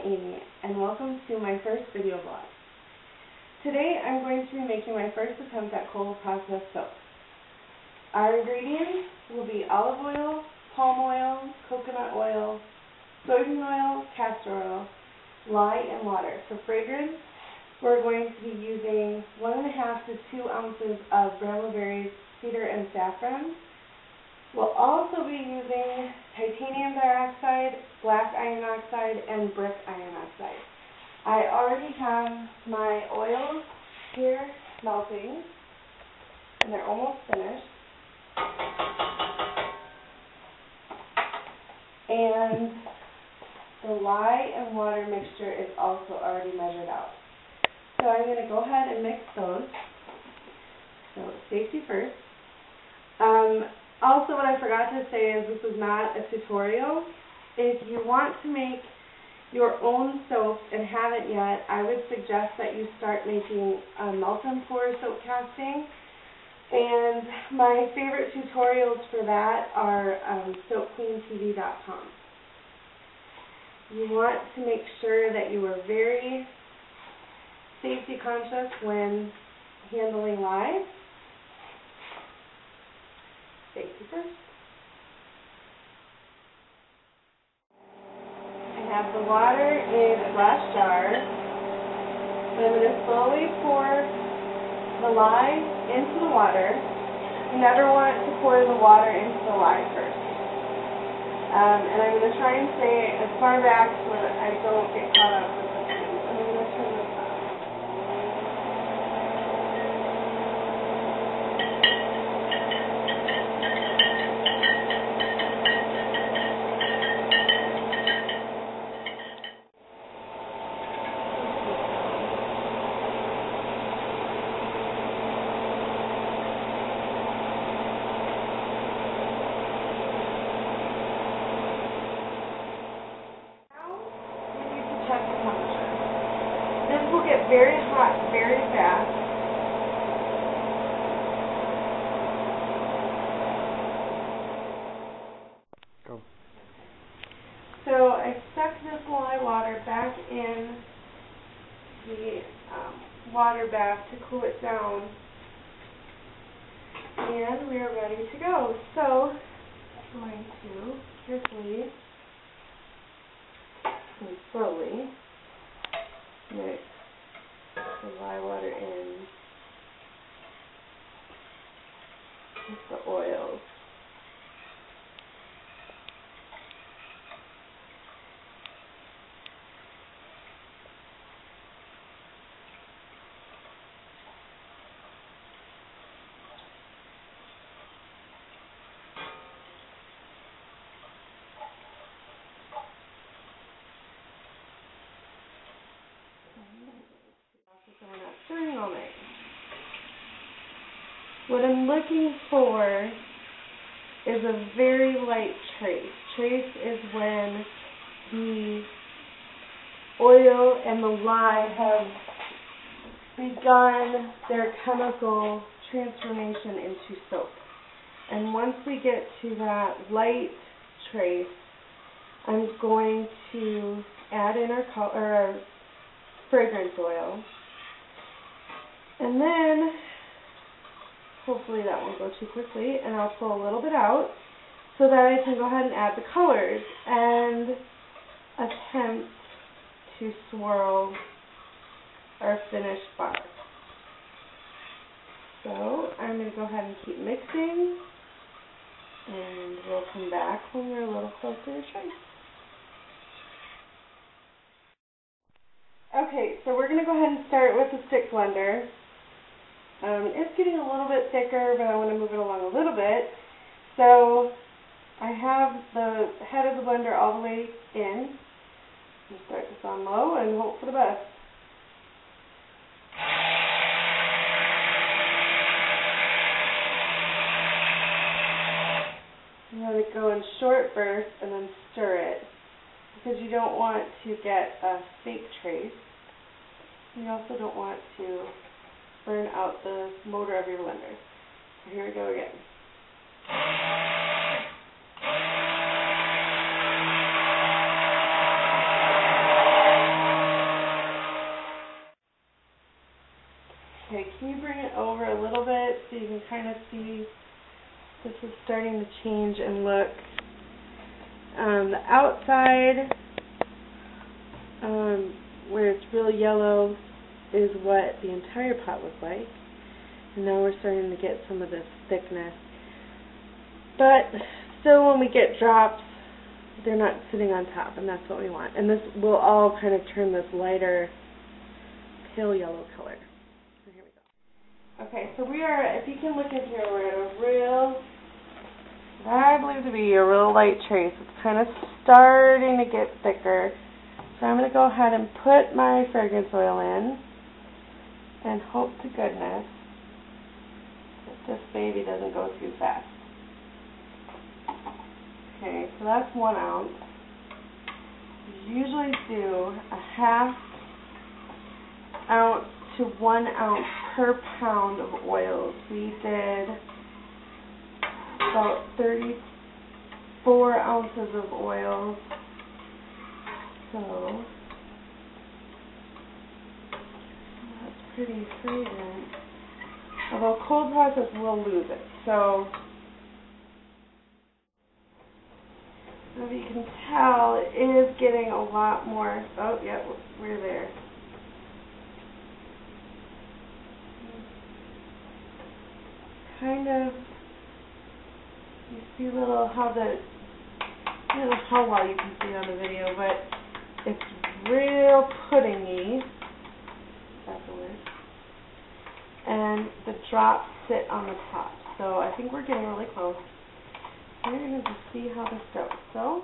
Amy, and welcome to my first video vlog. Today I'm going to be making my first attempt at cold processed soap. Our ingredients will be olive oil, palm oil, coconut oil, soybean oil, castor oil, lye, and water. For fragrance, we're going to be using 1.5 to 2 ounces of brambleberries, cedar, and saffron. We'll also be using titanium dioxide, black iron oxide, and brick iron oxide. I already have my oils here melting, and they're almost finished. And the lye and water mixture is also already measured out. So I'm going to go ahead and mix those. So safety first. Also, what I forgot to say is this is not a tutorial. If you want to make your own soap and haven't yet, I would suggest that you start making a melt and pour soap casting. And my favorite tutorials for that are soapcleantv.com. You want to make sure that you are very safety conscious when handling lye. Safety first. I have the water in a glass jar. And I'm going to slowly pour the lye into the water. You never want to pour the water into the lye first. And I'm going to try and stay as far back so that I don't get caught up with the fumes. And I'm going to turn this on. Check the temperature. This will get very hot very fast. Go. So I stuck this lye water back in the water bath to cool it down. And we are ready to go. So I'm going to carefully and slowly mix the lye water in with the oils. So we're not stirring all night. What I'm looking for is a very light trace. Trace is when the oil and the lye have begun their chemical transformation into soap. And once we get to that light trace, I'm going to add in our fragrance oil. And then, hopefully that won't go too quickly, and I'll pull a little bit out so that I can go ahead and add the colors and attempt to swirl our finished bar. So I'm going to go ahead and keep mixing, and we'll come back when we're a little closer to trace. Okay, so we're going to go ahead and start with the stick blender. It's getting a little bit thicker, but I want to move it along a little bit. So I have the head of the blender all the way in. I'll start this on low and hope for the best. I'm going to go in short bursts and then stir it, because you don't want to get a fake trace. You also don't want to burn out the motor of your blender. So here we go again. kind of see this is starting to change and look. The outside, where it's really yellow, is what the entire pot looked like. And now we're starting to get some of this thickness. But still, when we get drops, they're not sitting on top, and that's what we want. And this will all kind of turn this lighter pale yellow color. So here we go. Okay, so we are, if you can look in here, we're at a real, I believe to be a real light trace. It's kind of starting to get thicker. So I'm going to go ahead and put my fragrance oil in and hope to goodness that this baby doesn't go too fast. Okay, so that's 1 ounce. We usually do a ½ ounce to 1 ounce per pound of oils. We did about 34 ounces of oils. So that's pretty fragrant. Although cold process will lose it. So as you can tell, it is getting a lot more. Oh, yeah, we're there. Kind of, you see little how I don't know how well you can see on the video, but it's real puddingy. That's the word. And the drops sit on the top. So I think we're getting really close. We're going to just see how this goes. So